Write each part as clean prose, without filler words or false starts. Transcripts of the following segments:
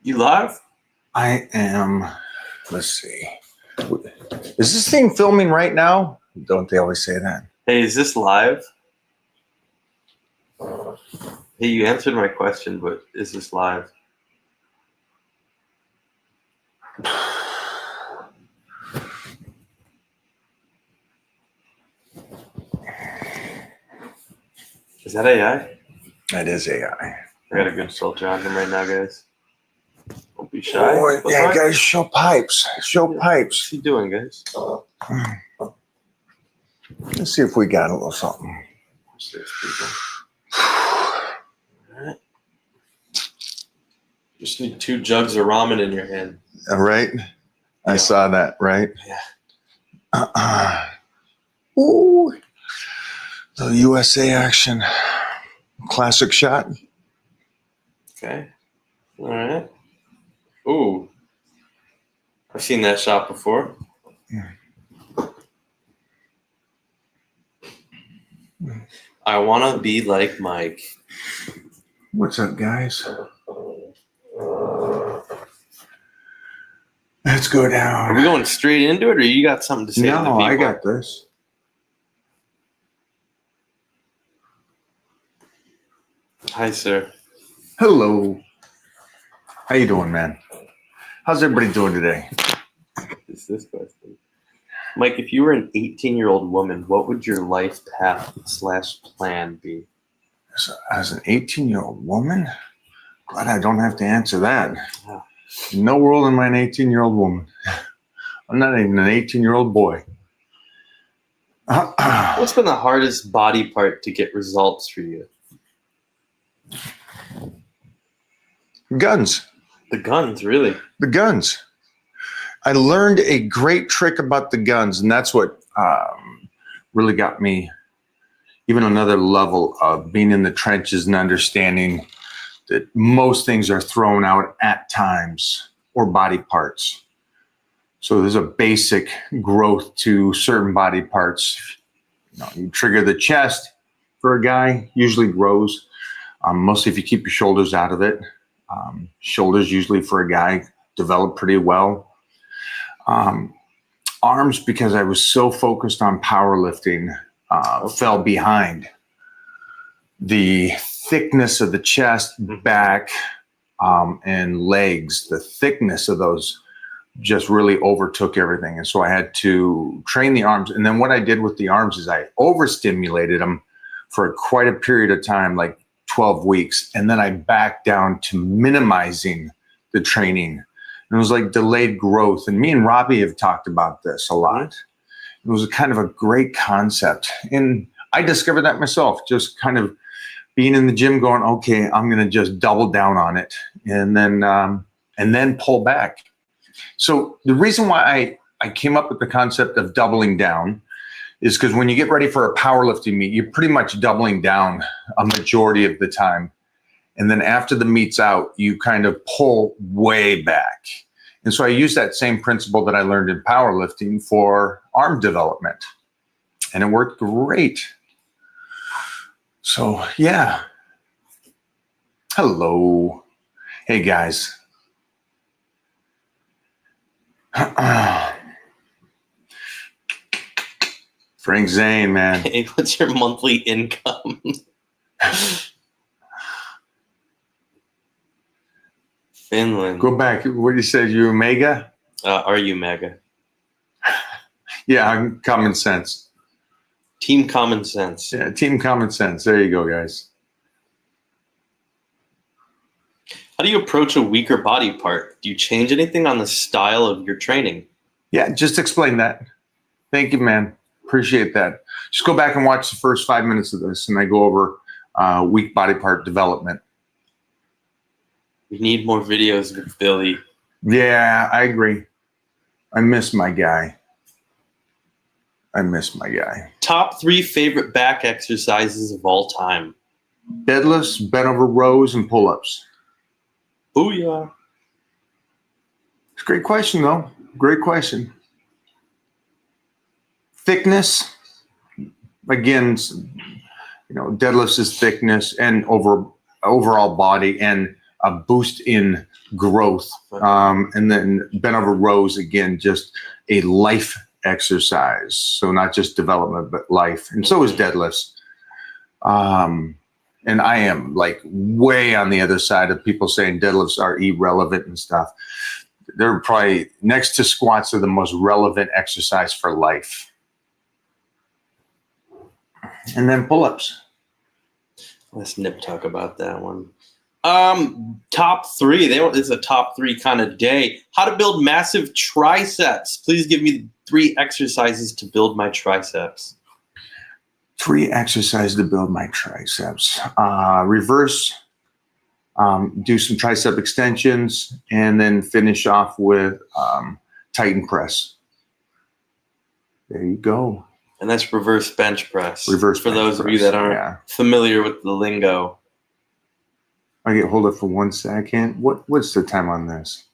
You live? I am, let's see. Is this thing filming right now? Don't they always say that? Hey, is this live? Hey, you answered my question, but is this live? Is that AI? That is AI. I got a good filter on him right now, guys. Don't be shy. Oh, yeah, guys, show pipes. Show pipes. What's he doing, guys? Let's see if we got a little something. Watch this, people. Alright. Just need 2 jugs of ramen in your hand. All right. I saw that, right? Yeah. Ooh. The USA action. Classic shot. Okay. All right. Ooh. I've seen that shot before. I want to be like Mike. What's up, guys? Let's go down. Are we going straight into it, or you got something to say to the No, people? I got this. Hi, sir. Hello. How you doing, man? How's everybody doing today? Is this question? Mike, if you were an 18-year-old woman, what would your life path / plan be? So, as an 18-year-old woman, glad I don't have to answer that. Yeah. In no world am I an 18-year-old woman. I'm not even an 18-year-old boy. What's been the hardest body part to get results for you? Guns. The guns, really? The guns. I learned a great trick about the guns, and that's what really got me even another level of being in the trenches and understanding that most things are thrown out at times, or body parts. So there's a basic growth to certain body parts. You trigger the chest for a guy, usually grows. Mostly if you keep your shoulders out of it. Shoulders usually for a guy develop pretty well. Arms, because I was so focused on powerlifting, fell behind. The thickness of the chest, back, and legs, the thickness of those just really overtook everything. And so I had to train the arms. And then what I did with the arms is I overstimulated them for quite a period of time, like 12 weeks. And then I backed down to minimizing the training. And it was like delayed growth. And me and Robbie have talked about this a lot. It was kind of a great concept. And I discovered that myself, just kind of being in the gym going, okay, I'm going to just double down on it and then pull back. So the reason why I came up with the concept of doubling down is because when you get ready for a powerlifting meet, you're pretty much doubling down a majority of the time. And then after the meet's out, you kind of pull way back. And so I use that same principle that I learned in powerlifting for arm development. And it worked great. So, yeah. Hello. Hey, guys. Frank Zane, man. Hey, what's your monthly income? Finland. Go back. What you said, you mega? Are you mega? Yeah, I'm common sense. Team Common Sense. Yeah, Team Common Sense. There you go, guys. How do you approach a weaker body part? Do you change anything on the style of your training? Yeah, just explain that. Thank you, man. Appreciate that. Just go back and watch the first 5 minutes of this, and I go over weak body part development. We need more videos with Billy. Yeah, I agree. I miss my guy. Top 3 favorite back exercises of all time. Deadlifts, bent over rows, and pull-ups. Booyah. It's a great question, though. Great question. Thickness. Again, deadlifts is thickness and overall body and a boost in growth. And then bent over rows, again, just a life exercise. So not just development, but life. And so is deadlifts. And I am like way on the other side of people saying deadlifts are irrelevant and stuff. They're probably next to squats are the most relevant exercise for life. And then pull-ups. Let's nip talk about that one. Top three. It's a top three kind of day. How to build massive triceps. Please give me 3 exercises to build my triceps. 3 exercises to build my triceps. Reverse, do some tricep extensions, and then finish off with Titan press. There you go. And that's reverse bench press. Reverse for bench those of you press, that aren't familiar with the lingo. I hold it for 1 second. What's the time on this?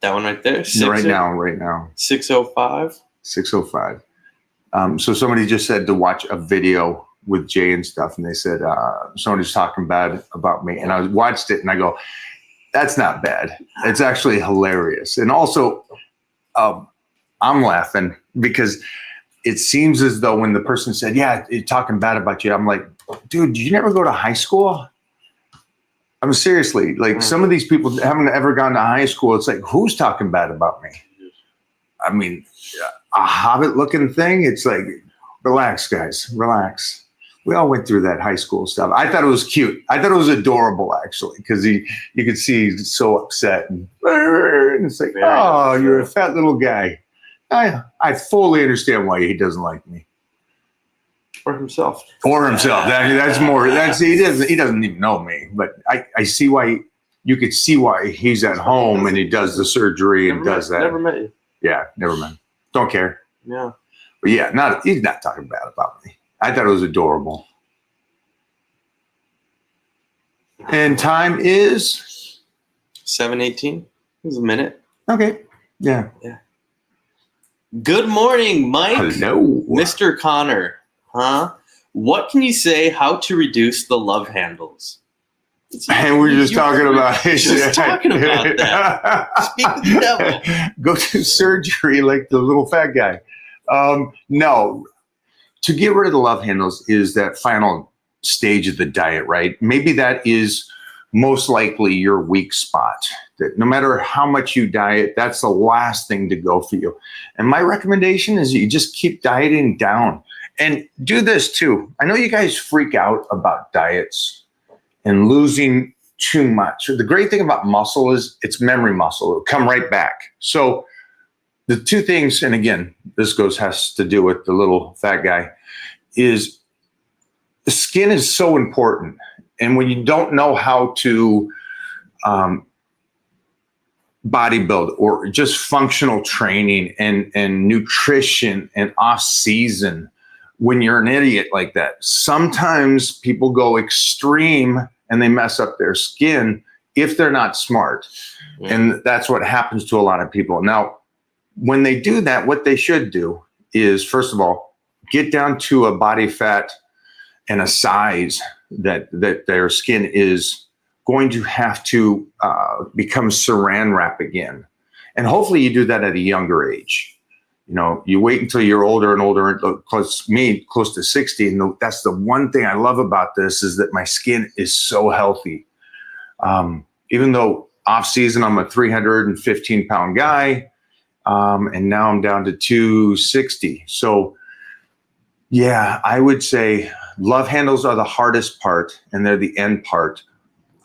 That one right there? Right now. 6:05. 6:05. So somebody just said to watch a video with Jay and stuff, and they said somebody's talking bad about me, and I watched it and I go, that's not bad. It's actually hilarious. And also, I'm laughing because it seems as though when the person said, yeah, you're talking bad about you, I'm like, dude, did you never go to high school? I mean, seriously, like some of these people haven't ever gone to high school. It's like, who's talking bad about me? I mean, a hobbit-looking thing. It's like, relax, guys, relax. We all went through that high school stuff. I thought it was cute. I thought it was adorable, actually, because you could see he's so upset. And it's like, oh, you're a fat little guy. I fully understand why he doesn't like me. Or himself. That's more. He doesn't even know me. But I see why. You could see why he's at home and he does the surgery and does that. Never met you. Yeah, never mind. Don't care. Yeah. But yeah, he's not talking bad about me. I thought it was adorable. And time is 7:18. It was a minute. okay. Yeah. Good morning, Mike. Hello, Mr. Connor. Huh? What can you say how to reduce the love handles? And we're just talking about it. Just talking about that. Speak to the devil. Go to surgery like the little fat guy. No. To get rid of the love handles is that final stage of the diet, right? Maybe that is most likely your weak spot. That no matter how much you diet, that's the last thing to go for you. And my recommendation is you just keep dieting down. And do this too. I know you guys freak out about diets and losing too much. The great thing about muscle is it's memory muscle. It'll come right back. So the 2 things, and again, this has to do with the little fat guy, is the skin is so important. And when you don't know how to bodybuild or just functional training and nutrition and off season, when you're an idiot like that, sometimes people go extreme and they mess up their skin if they're not smart. Yeah. And that's what happens to a lot of people. Now, when they do that, what they should do is, first of all, get down to a body fat and a size that their skin is going to have to become saran wrap again. And hopefully you do that at a younger age. You know, you wait until you're older and older, close to 60. And that's the one thing I love about this is that my skin is so healthy. Even though off season, I'm a 315 pound guy. And now I'm down to 260. So yeah, I would say love handles are the hardest part and they're the end part.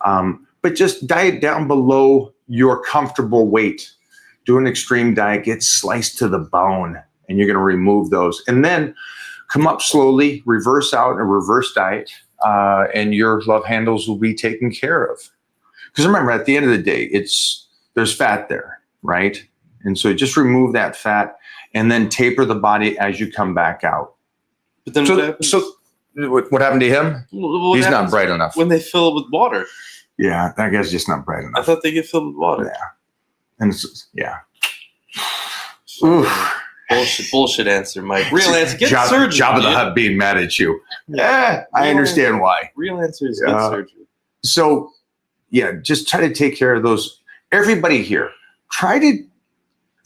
But just diet down below your comfortable weight. Do an extreme diet, get sliced to the bone, and you're going to remove those. And then come up slowly, reverse out a reverse diet, and your love handles will be taken care of. Because remember, at the end of the day, there's fat there, right? And so just remove that fat and then taper the body as you come back out. But then what happened to him? He's not bright enough. When they fill it with water. Yeah, that guy's just not bright enough. I thought they get filled with water. Yeah. And yeah. Bullshit answer, Mike. Real answer. Get surgery. Jabba the Hutt being mad at you. Yeah, I understand why. Real answer is get surgery. So, yeah, just try to take care of those everybody here, try to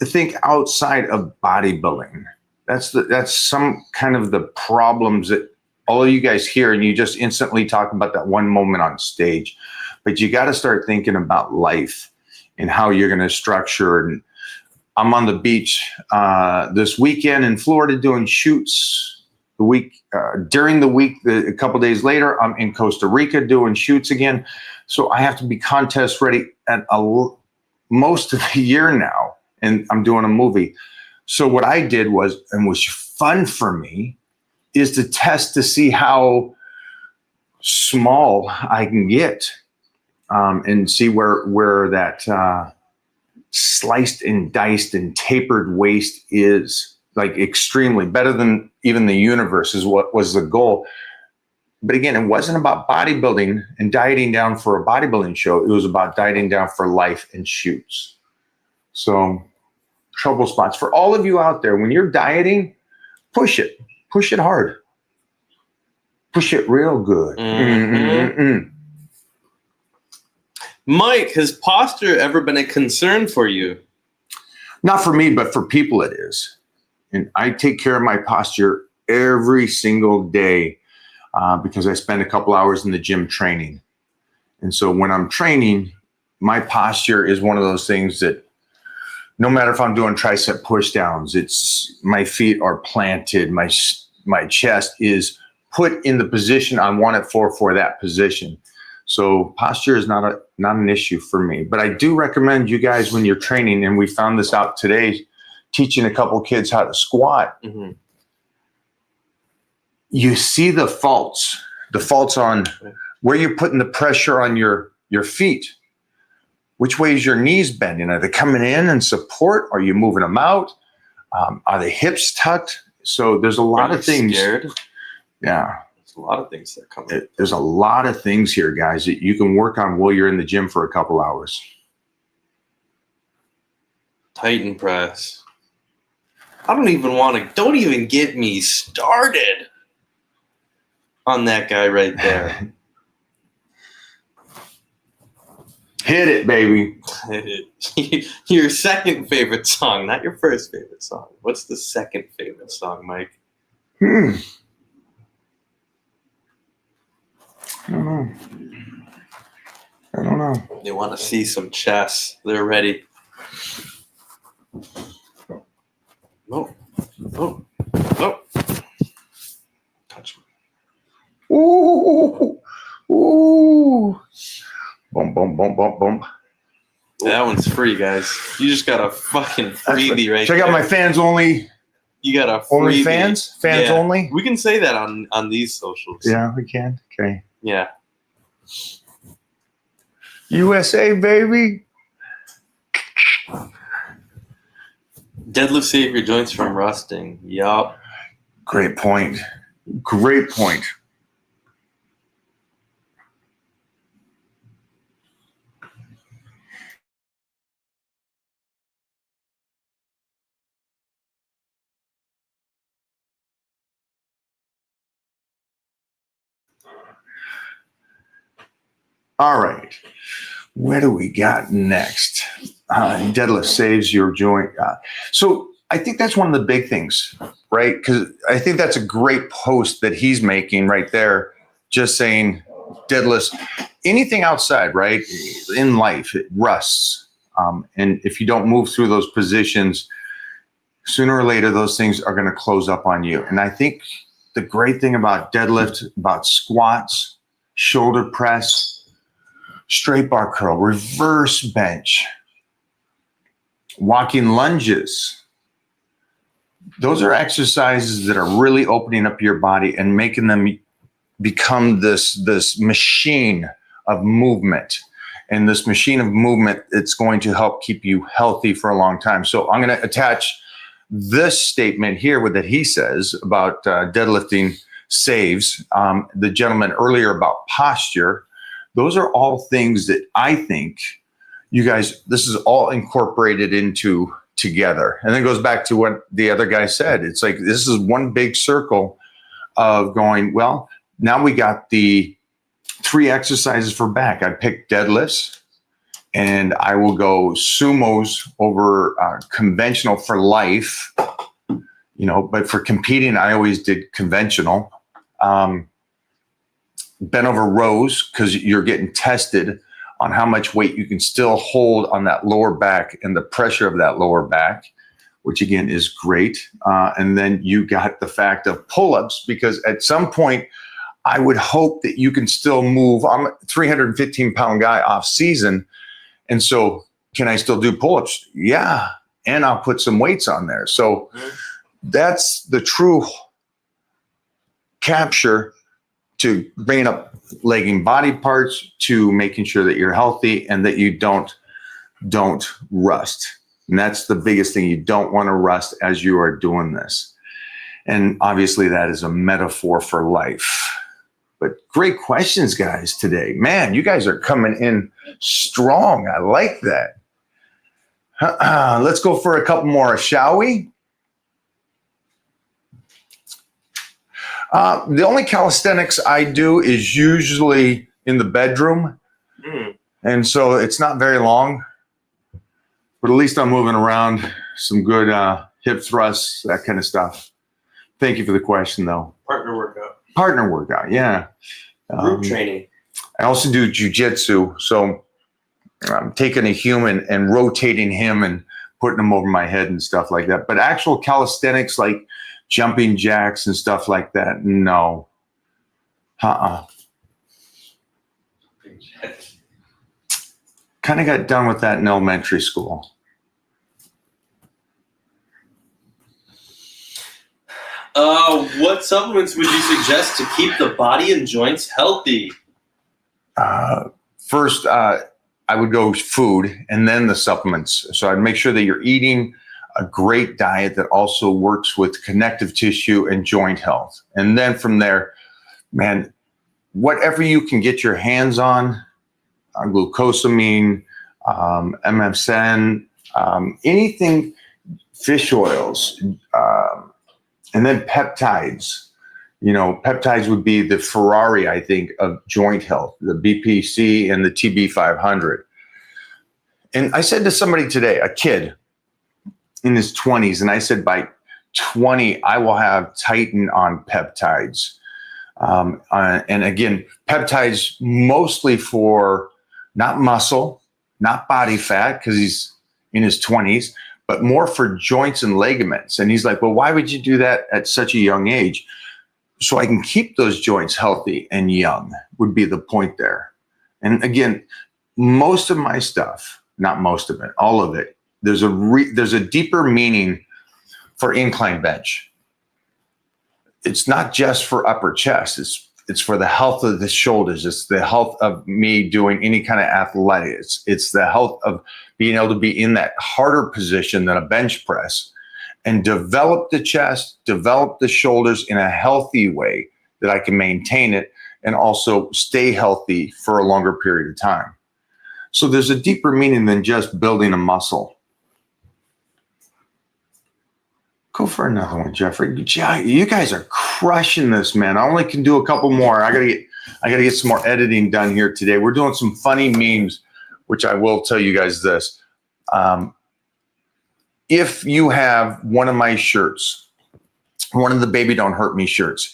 think outside of bodybuilding. That's some kind of the problems that all of you guys hear, and you just instantly talk about that one moment on stage. But you got to start thinking about life and how you're going to structure. And I'm on the beach this weekend in Florida doing shoots. During the week, a couple of days later, I'm in Costa Rica doing shoots again. So I have to be contest ready at most of the year now, and I'm doing a movie. So what I did was fun for me, is to test to see how small I can get, and see where that sliced and diced and tapered waist is, like extremely better than even the universe is what was the goal. But again, it wasn't about bodybuilding and dieting down for a bodybuilding show. It was about dieting down for life and shoots. So trouble spots for all of you out there, when you're dieting, push it hard, push it real good. Mike, has posture ever been a concern for you? Not for me, but for people it is. And I take care of my posture every single day because I spend a couple hours in the gym training. And so when I'm training, my posture is one of those things that no matter if I'm doing tricep push downs, it's my feet are planted, my chest is put in the position I want it for that position. So posture is not an issue for me. But I do recommend you guys, when you're training, and we found this out today, teaching a couple kids how to squat, you see the faults on where you're putting the pressure on your feet. Which way is your knees bending? Are they coming in and support? Are you moving them out? Are the hips tucked? So there's a lot of things. Scared? Yeah. There's a lot of things that come in. There's a lot of things here, guys, that you can work on while you're in the gym for a couple hours. Titan press. Don't even get me started on that guy right there. Hit it, baby. Your second favorite song, not your first favorite song. What's the second favorite song, Mike? I don't know. They want to see some chess. They're ready. No. Touch me. Ooh. Boom, boom, boom, boom, boom. That one's free, guys. You just got a fucking freebie right Check there. out my fans only. You got a freebie. Only fans? Fans Yeah. only? We can say that on these socials. Yeah, we can. Okay. Yeah. USA, baby. Deadlift save your joints from rusting. Yup. Great point. Great point. All right. Where do we got next? Deadlift saves your joint. So I think that's one of the big things, right? Because I think that's a great post that he's making right there, just saying deadlifts, anything outside, right? In life, it rusts. And if you don't move through those positions, sooner or later, those things are going to close up on you. And I think the great thing about deadlift, about squats, shoulder press, straight bar curl, reverse bench, walking lunges. Those are exercises that are really opening up your body and making them become this machine of movement. And this machine of movement, it's going to help keep you healthy for a long time. So I'm going to attach this statement here that he says about deadlifting saves. The gentleman earlier about posture. Those are all things that I think you guys, this is all incorporated into together. And then it goes back to what the other guy said. It's like, this is one big circle of going, well, now we got the 3 exercises for back. I picked deadlifts, and I will go sumos over conventional for life, but for competing, I always did conventional. Bent over rows, because you're getting tested on how much weight you can still hold on that lower back and the pressure of that lower back, which again is great. And then you got the fact of pull-ups, because at some point I would hope that you can still move. I'm a 315-pound guy off season. And so can I still do pull-ups? Yeah. And I'll put some weights on there. So that's the true capture, to bringing up legging body parts, to making sure that you're healthy and that you don't rust. And that's the biggest thing. You don't want to rust as you are doing this. And obviously that is a metaphor for life. But great questions, guys, today. Man, you guys are coming in strong. I like that. Let's go for a couple more, shall we? The only calisthenics I do is usually in the bedroom. And so it's not very long, but at least I'm moving around, some good hip thrusts, that kind of stuff. Thank you for the question, though. Partner workout, yeah. Group training. I also do jujitsu, so I'm taking a human and rotating him and putting him over my head and stuff like that. But actual calisthenics, like jumping jacks and stuff like that, no. Kind of got done with that in elementary school. What supplements would you suggest to keep the body and joints healthy? First, I would go food and then the supplements. So I'd make sure that you're eating a great diet that also works with connective tissue and joint health. And then from there, man, whatever you can get your hands on, glucosamine, MSM, anything, fish oils, and then peptides. Peptides would be the Ferrari, I think, of joint health, the BPC and the TB500. And I said to somebody today, a kid in his 20s, and I said, by 20, I will have Titan on peptides. And again, peptides mostly for not muscle, not body fat, because he's in his 20s, but more for joints and ligaments. And he's like, well, why would you do that at such a young age? So I can keep those joints healthy and young, would be the point there. And again, most of my stuff, not most of it, all of it, there's a deeper meaning for incline bench. It's not just for upper chest. It's for the health of the shoulders. It's the health of me doing any kind of athletics. It's the health of being able to be in that harder position than a bench press and develop the chest, develop the shoulders in a healthy way that I can maintain it and also stay healthy for a longer period of time. So there's a deeper meaning than just building a muscle. Go for another one, Jeffrey. You guys are crushing this, man. I only can do a couple more. I gotta get some more editing done here today. We're doing some funny memes, which I will tell you guys this. If you have one of my shirts, one of the Baby Don't Hurt Me shirts,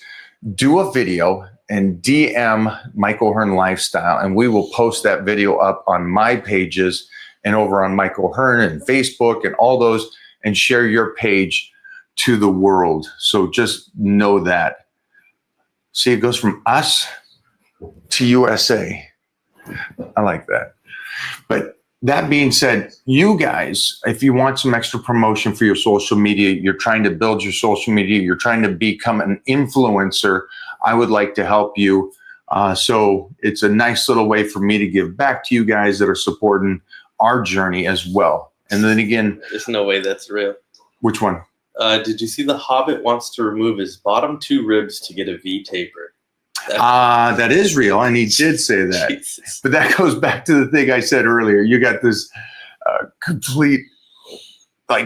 do a video and DM Michael Hearn Lifestyle, and we will post that video up on my pages and over on Michael Hearn and Facebook and all those, and share your page to the world. So just know that. See, it goes from us to USA. I like that. But that being said, you guys, if you want some extra promotion for your social media, you're trying to build your social media, you're trying to become an influencer, I would like to help you. So it's a nice little way for me to give back to you guys that are supporting our journey as well. And then again, there's no way that's real. Which one? Did you see The Hobbit wants to remove his bottom two ribs to get a V taper? That is real, and he did say that. Jesus. But that goes back to the thing I said earlier. You got this complete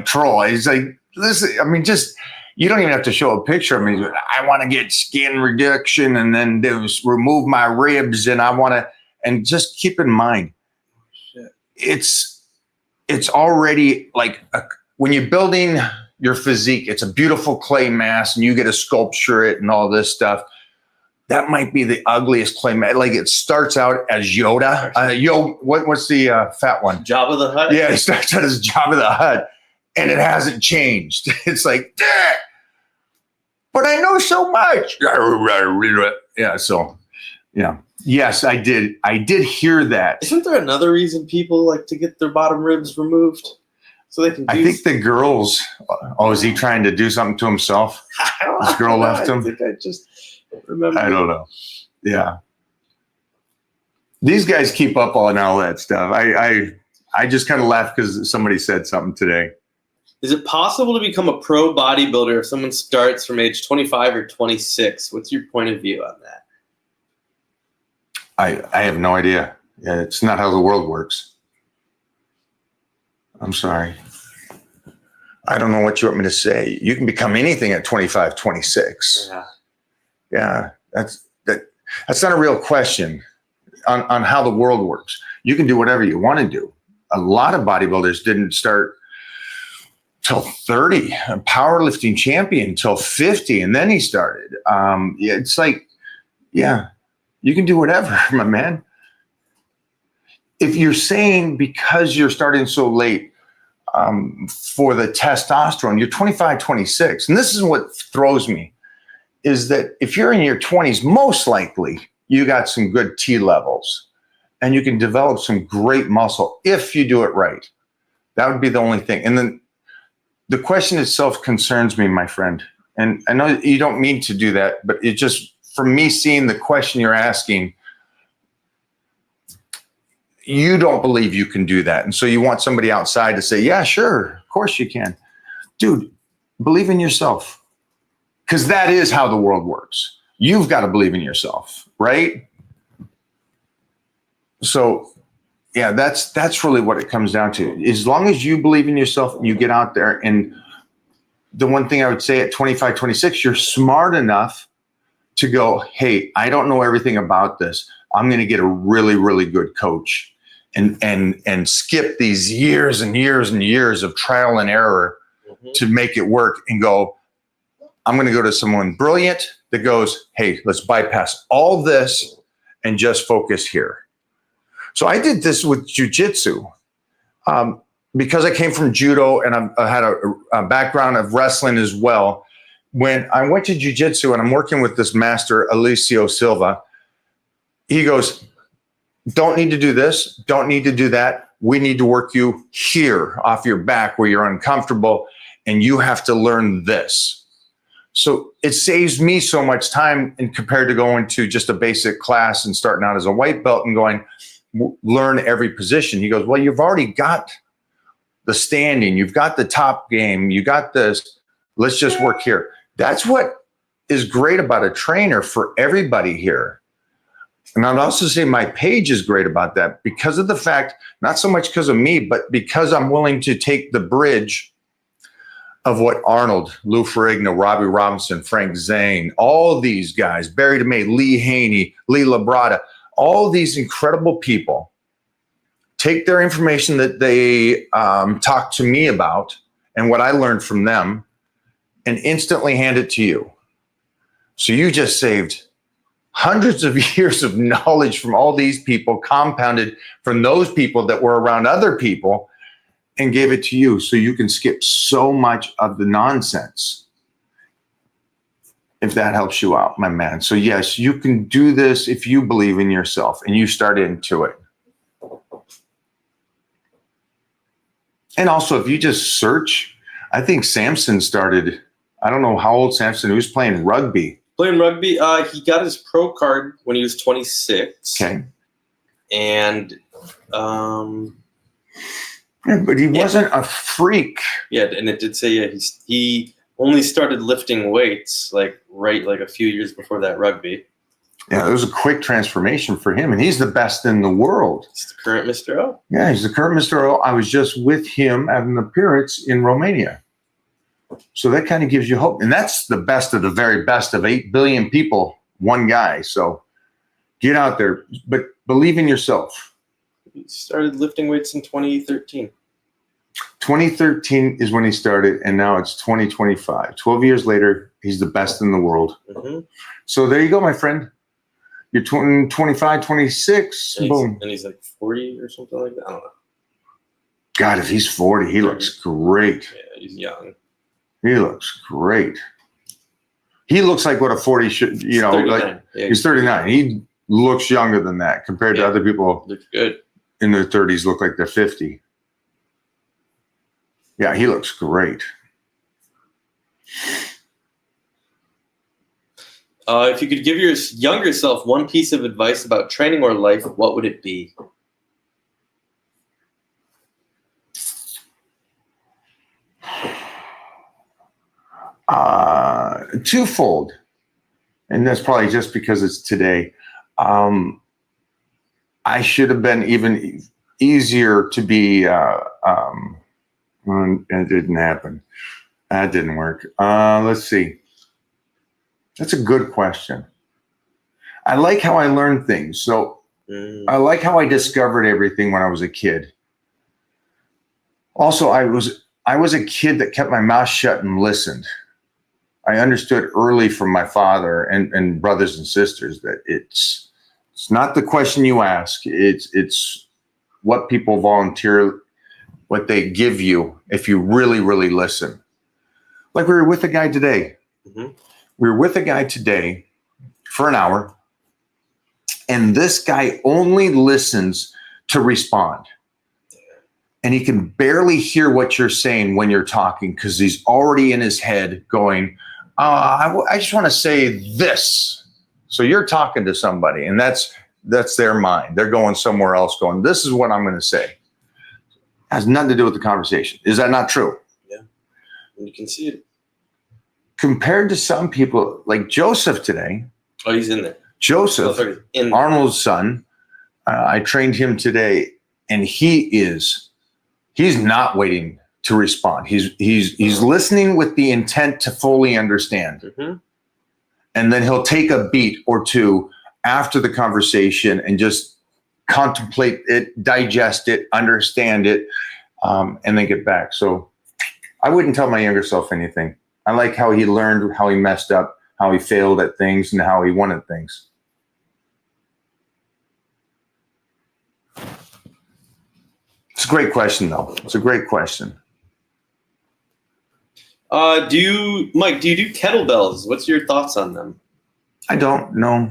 troll. He's like, listen, I mean, just you don't even have to show a picture of me. I want to get skin reduction, and then remove my ribs, and I want to. And just keep in mind, it's already like when you're building your physique, it's a beautiful clay mass and you get to sculpture it and all this stuff. That might be the ugliest clay mass. Like it starts out as Yoda. What's the fat one? Jabba the Hutt. Yeah, it starts out as Jabba the Hutt and it hasn't changed. It's like, "Dad, but I know so much." Yeah, so yeah. Yes, I did. I did hear that. Isn't there another reason people like to get their bottom ribs removed? So they can I think the girls, is he trying to do something to himself? This girl left him? I think I just remember. I don't know. Yeah. These guys keep up on all that stuff. I just kind of laughed because somebody said something today. Is it possible to become a pro bodybuilder if someone starts from age 25 or 26? What's your point of view on that? I have no idea. Yeah, it's not how the world works. I'm sorry. I don't know what you want me to say. You can become anything at 25, 26. Yeah. Yeah, that's not a real question on how the world works. You can do whatever you want to do. A lot of bodybuilders didn't start till 30, a powerlifting champion till 50, and then he started. It's like, yeah, you can do whatever, my man. If you're saying because you're starting so late for the testosterone, you're 25, 26, and this is what throws me, is that if you're in your 20s, most likely you got some good T levels and you can develop some great muscle if you do it right. That would be the only thing. And then the question itself concerns me, my friend. And I know you don't mean to do that, but it just, from me seeing the question you're asking, you don't believe you can do that. And so you want somebody outside to say, yeah, sure, of course you can. Dude, believe in yourself. Because that is how the world works. You've got to believe in yourself, right? So, yeah, that's really what it comes down to. As long as you believe in yourself and you get out there, and the one thing I would say at 25, 26, you're smart enough to go, hey, I don't know everything about this. I'm going to get a really, really good coach and skip these years and years and years of trial and error to make it work, and go, I'm going to go to someone brilliant that goes, hey, let's bypass all this and just focus here. So I did this with jiu-jitsu because I came from judo and I had a background of wrestling as well. When I went to jiu-jitsu and I'm working with this master, Alicio Silva, he goes, don't need to do this, don't need to do that. We need to work you here off your back where you're uncomfortable, and you have to learn this. So it saves me so much time in compared to going to just a basic class and starting out as a white belt and going, learn every position. He goes, well, you've already got the standing, you've got the top game, you got this, let's just work here. That's what is great about a trainer for everybody here. And I'd also say my page is great about that because of the fact, not so much because of me, but because I'm willing to take the bridge of what Arnold, Lou Ferrigno, Robbie Robinson, Frank Zane, all these guys, Barry DeMay, Lee Haney, Lee Labrada, all these incredible people take their information that they talk to me about and what I learned from them and instantly hand it to you. So you just saved hundreds of years of knowledge from all these people, compounded from those people that were around other people, and gave it to you so you can skip so much of the nonsense. If that helps you out, my man. So yes, you can do this if you believe in yourself and you start into it. And also, if you just search, I think Samson started, I don't know how old Samson, he was playing rugby. Playing rugby, he got his pro card when he was 26. Okay. And yeah, but he wasn't a freak. Yeah, and it did say he only started lifting weights like a few years before that rugby. Yeah, it was a quick transformation for him, and he's the best in the world. He's the current Mr. O. Yeah, he's the current Mr. O. I was just with him at an appearance in Romania. So that kind of gives you hope. And that's the best of the very best of 8 billion people, one guy. So get out there, but believe in yourself. He started lifting weights in 2013. 2013 is when he started, and now it's 2025. 12 years later, he's the best in the world. Mm-hmm. So there you go, my friend. You're 25, 26, boom. And he's like 40 or something like that. I don't know. God, if he's 40, he looks great. Yeah, he's young. He looks great. He looks like what a 40 should, you know, 39. like Yeah, he's 39. He looks younger than that compared to other people looks good. in their 30s look like they're 50. Yeah, he looks great. If you could give your younger self one piece of advice about training or life, what would it be? Twofold. And that's probably just because it's today. I should have been even easier to be, it didn't happen. That didn't work. Let's see. That's a good question. I like how I learned things. So I like how I discovered everything when I was a kid. Also, I was a kid that kept my mouth shut and listened. I understood early from my father and brothers and sisters that it's not the question you ask. It's what people volunteer, what they give you if you really, really listen. Like we were with a guy today. Mm-hmm. We were with a guy today for an hour, and this guy only listens to respond. And he can barely hear what you're saying when you're talking because he's already in his head going, I just want to say this. So you're talking to somebody, and that's their mind. They're going somewhere else going, this is what I'm going to say. Has nothing to do with the conversation. Is that not true? Yeah. And you can see it. Compared to some people, like Joseph today. Oh, he's in there. Joseph, Arnold's son, I trained him today, and he's not waiting to respond. He's listening with the intent to fully understand. Mm-hmm. And then he'll take a beat or two after the conversation and just contemplate it, digest it, understand it, and then get back. So I wouldn't tell my younger self anything. I like how he learned, how he messed up, how he failed at things, and how he won at things. It's a great question, though. It's a great question. Mike, do you do kettlebells? What's your thoughts on them? I don't know.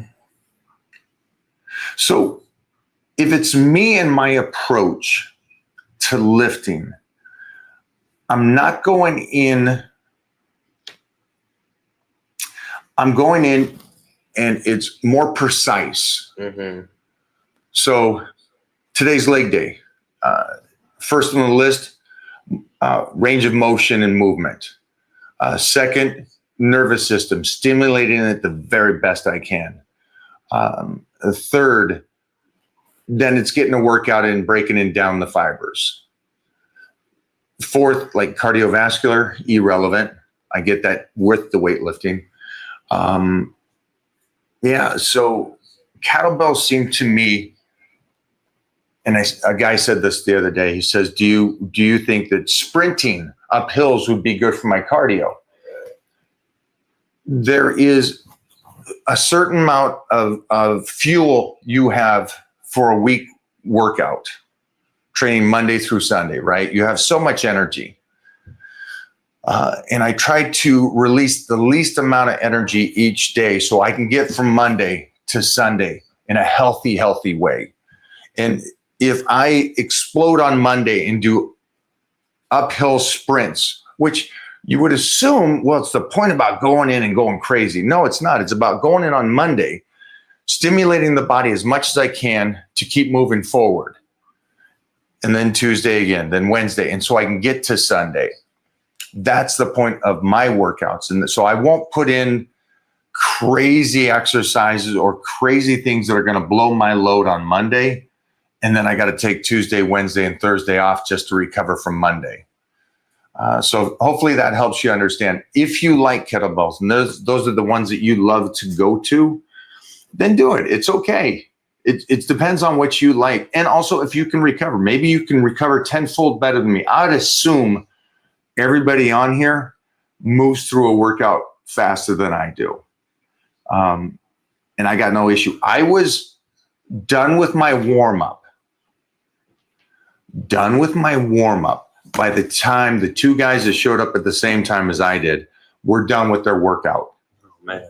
So if it's me and my approach to lifting, I'm not going in. I'm going in and it's more precise. Mm-hmm. So today's leg day. First on the list, range of motion and movement. Second, nervous system, stimulating it the very best I can. Third, then it's getting a workout and breaking it down the fibers. Fourth, like cardiovascular, irrelevant. I get that with the weightlifting. So kettlebells seem to me, and a guy said this the other day. He says, "Do you think that sprinting up hills would be good for my cardio?" There is a certain amount of fuel you have for a week workout, training Monday through Sunday, right? You have so much energy. And I try to release the least amount of energy each day so I can get from Monday to Sunday in a healthy way. And if I explode on Monday and do uphill sprints, which you would assume, well, it's the point about going in and going crazy. No, it's not. It's about going in on Monday, stimulating the body as much as I can to keep moving forward. And then Tuesday again, then Wednesday. And so I can get to Sunday. That's the point of my workouts. And so I won't put in crazy exercises or crazy things that are going to blow my load on Monday. And then I got to take Tuesday, Wednesday, and Thursday off just to recover from Monday. So hopefully that helps you understand. If you like kettlebells, and those are the ones that you love to go to, then do it. It's okay. It depends on what you like. And also if you can recover. Maybe you can recover tenfold better than me. I'd assume everybody on here moves through a workout faster than I do. And I got no issue. I was done with my warm-up. By the time the two guys that showed up at the same time as I did were done with their workout. Oh, man.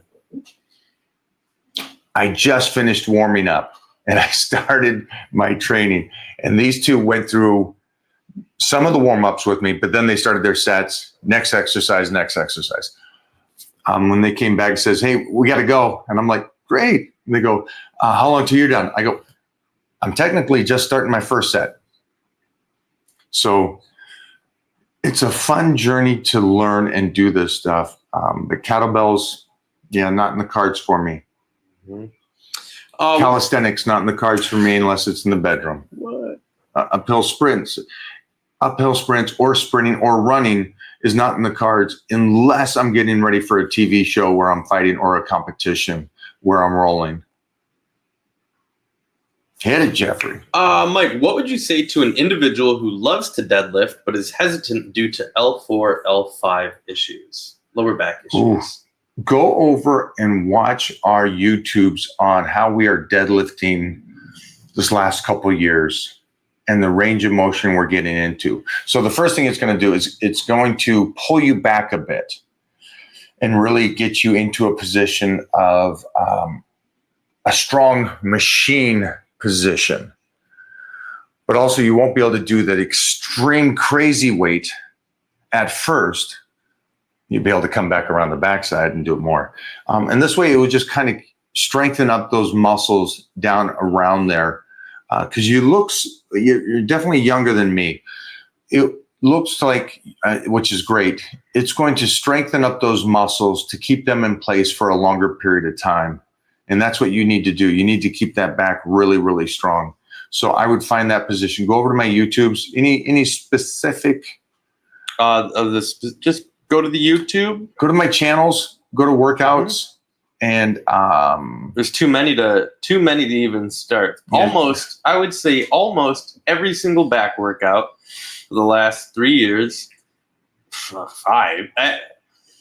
I just finished warming up and I started my training. And these two went through some of the warm-ups with me, but then they started their sets, next exercise. When they came back, it says, hey, we got to go. And I'm like, great. And they go, how long till you're done? I go, I'm technically just starting my first set. So it's a fun journey to learn and do this stuff. The kettlebells, not in the cards for me. Mm-hmm. Calisthenics, not in the cards for me unless it's in the bedroom. What? Uphill sprints or sprinting or running is not in the cards unless I'm getting ready for a TV show where I'm fighting or a competition where I'm rolling. Hit it, Jeffrey. Mike, what would you say to an individual who loves to deadlift but is hesitant due to L4, L5 issues, lower back issues? Ooh. Go over and watch our YouTubes on how we are deadlifting this last couple of years and the range of motion we're getting into. So the first thing it's going to do is it's going to pull you back a bit and really get you into a position of a strong machine position. But also you won't be able to do that extreme crazy weight at first. You'll be able to come back around the backside and do it more. And this way it would just kind of strengthen up those muscles down around there. Because you're definitely younger than me. It looks like, which is great, it's going to strengthen up those muscles to keep them in place for a longer period of time. And that's what you need to do. You need to keep that back really, really strong. So I would find that position. Go over to my YouTubes. Any specific? Just go to the YouTube. Go to my channels. Go to workouts. And there's too many to even start. Yeah. I would say almost every single back workout for the last 3 years, 5.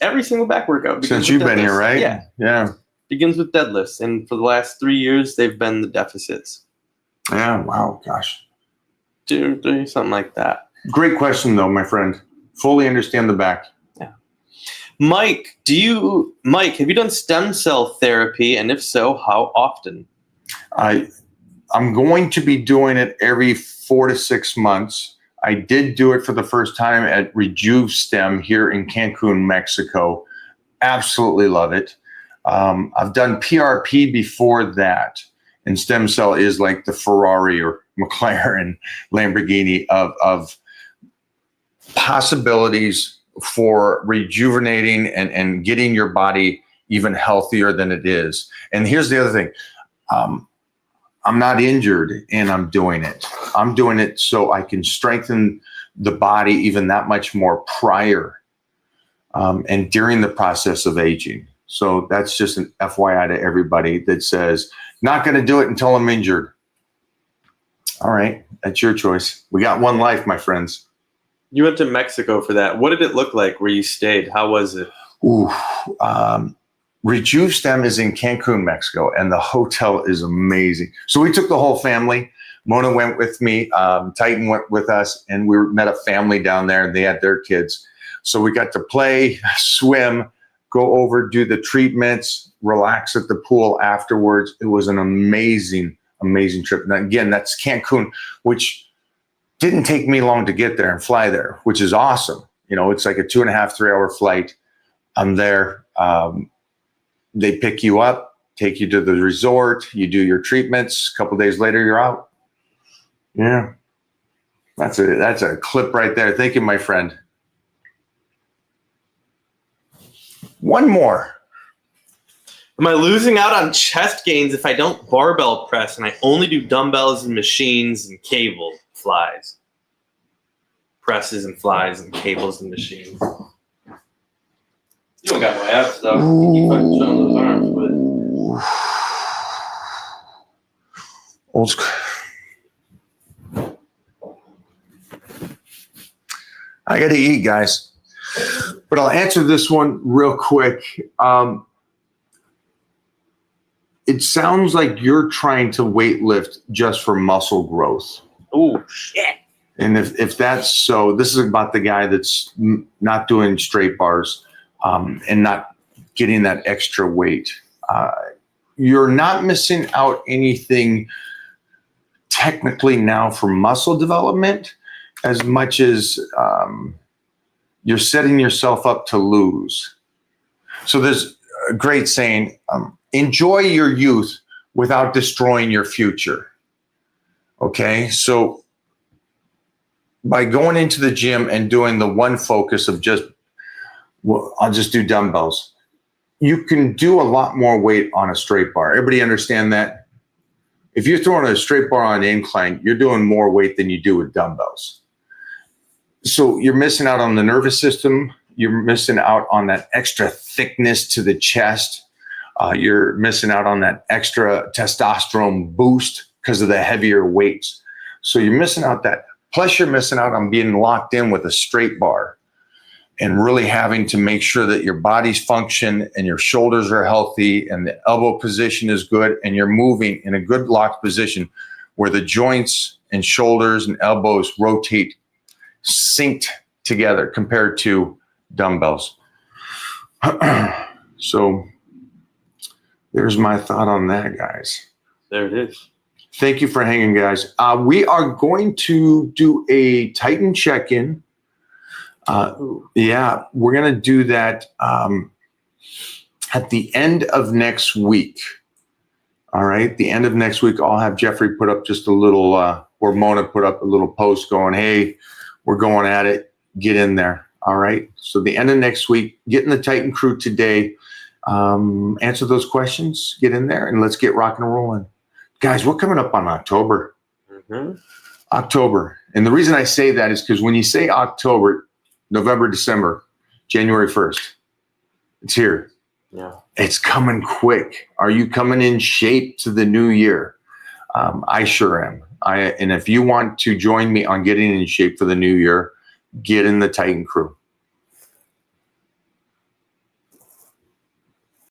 Every single back workout Since you've been here, right? Yeah. Begins with deadlifts, and for the last 3 years, they've been the deficits. Yeah. Wow. Gosh. Do something like that. Great question, though, my friend. Fully understand the back. Yeah. Mike, have you done stem cell therapy, and if so, how often? I'm going to be doing it every 4 to 6 months. I did do it for the first time at RejuveStem here in Cancun, Mexico. Absolutely love it. I've done PRP before that, and stem cell is like the Ferrari or McLaren, Lamborghini of possibilities for rejuvenating and getting your body even healthier than it is. And here's the other thing. I'm not injured and I'm doing it. I'm doing it so I can strengthen the body even that much more prior and during the process of aging. So that's just an FYI to everybody that says, not going to do it until I'm injured. All right, that's your choice. We got one life, my friends. You went to Mexico for that. What did it look like where you stayed? How was it? Ooh, RejuveStem is in Cancun, Mexico, and the hotel is amazing. So we took the whole family. Mona went with me. Titan went with us, and we met a family down there, and they had their kids. So we got to play, swim, go over, do the treatments, relax at the pool afterwards. It was an amazing, amazing trip. And again, that's Cancun, which didn't take me long to get there and fly there, which is awesome. You know, it's like a 2.5, 3 hour flight. I'm there. They pick you up, take you to the resort. You do your treatments. A couple of days later, you're out. Yeah. That's a clip right there. Thank you, my friend. One more. Am I losing out on chest gains if I don't barbell press and I only do dumbbells and machines and cable flies? Presses and flies and cables and machines. You don't got no abs though. You keep fucking showing those arms, but Old school. I got to eat, guys. But I'll answer this one real quick. It sounds like you're trying to weight lift just for muscle growth. Oh, shit. And if that's so, this is about the guy that's not doing straight bars and not getting that extra weight. You're not missing out anything technically now for muscle development as much as you're setting yourself up to lose. So there's a great saying, enjoy your youth without destroying your future. Okay, so by going into the gym and doing the one focus of just, well, I'll just do dumbbells, you can do a lot more weight on a straight bar. Everybody understand that? If you're throwing a straight bar on an incline, you're doing more weight than you do with dumbbells. So you're missing out on the nervous system. You're missing out on that extra thickness to the chest. You're missing out on that extra testosterone boost because of the heavier weights. So you're missing out that. Plus you're missing out on being locked in with a straight bar and really having to make sure that your body's function and your shoulders are healthy and the elbow position is good and you're moving in a good locked position where the joints and shoulders and elbows rotate synced together compared to dumbbells. So there's my thought on that, guys. There it is. Thank you for hanging, guys. We are going to do a Titan check-in. Yeah, we're going to do that at the end of next week. All right, the end of next week, I'll have Jeffrey put up just a little, or Mona put up a little post going, hey, we're going at it. Get in there. All right. So the end of next week, get in the Titan crew today. Answer those questions, get in there, and let's get rocking and rolling. Guys, we're coming up on October. Mm-hmm. October. And the reason I say that is because when you say October, November, December, January 1st, it's here. Yeah. It's coming quick. Are you coming in shape to the new year? I sure am. And if you want to join me on getting in shape for the new year, get in the Titan crew.